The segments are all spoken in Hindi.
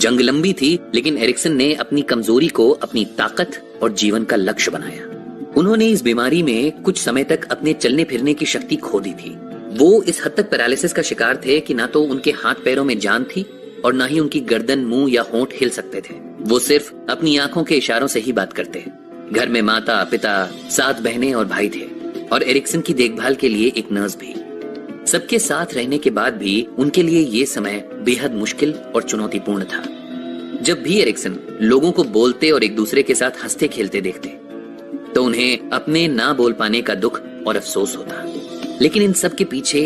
जंग लंबी थी, लेकिन एरिक्सन ने अपनी कमजोरी को अपनी ताकत और जीवन का लक्ष्य बनाया। उन्होंने इस बीमारी में कुछ समय तक अपने चलने फिरने की शक्ति खो दी थी। वो इस हद तक पैरालिसिस का शिकार थे कि ना तो उनके हाथ पैरों में जान थी और ना ही उनकी गर्दन, मुंह या होंठ हिल सकते थे। वो सिर्फ अपनी आंखों के इशारों से ही बात करते। घर में माता, पिता, 7 बहनें और भाई थे और एरिक्सन की देखभाल के लिए एक नर्स भी। सबके साथ रहने के बाद भी उनके लिए ये समय बेहद मुश्किल और चुनौतीपूर्ण था। जब भी एरिक्सन लोगों को बोलते और एक दूसरे के साथ हंसते खेलते देखते तो उन्हें अपने ना बोल पाने का दुख और अफसोस होता। लेकिन इन सब के पीछे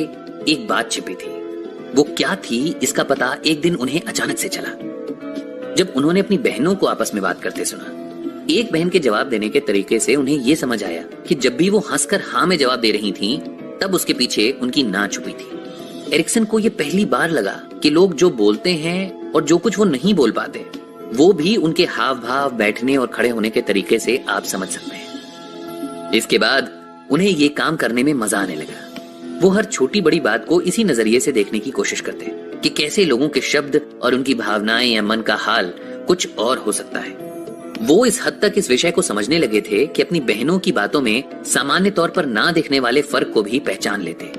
एक बात छिपी थी। वो क्या थी, इसका पता एक दिन उन्हें अचानक से चला जब उन्होंने अपनी बहनों को आपस में बात करते सुना। एक बहन के जवाब देने के तरीके से उन्हें यह समझ आया कि जब भी वो हंसकर हाँ में जवाब दे रही थीं, तब उसके पीछे उनकी ना छुपी थी। एरिक्सन को यह पहली बार लगा कि लोग जो बोलते हैं और जो कुछ वो नहीं बोल पाते, वो भी उनके हाव भाव, बैठने और खड़े होने के तरीके से आप समझ सकते हैं। इसके बाद उन्हें ये काम करने में मजा आने लगा। वो हर छोटी बड़ी बात को इसी नजरिए से देखने की कोशिश करते कि कैसे लोगों के शब्द और उनकी भावनाएं या मन का हाल कुछ और हो सकता है। वो इस हद तक इस विषय को समझने लगे थे कि अपनी बहनों की बातों में सामान्य तौर पर ना दिखने वाले फर्क को भी पहचान लेते।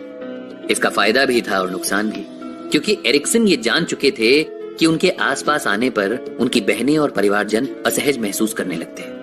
इसका फायदा भी था और नुकसान भी, क्योंकि एरिक्सन ये जान चुके थे कि उनके आसपास आने पर उनकी बहनें और परिवारजन असहज महसूस करने लगते हैं।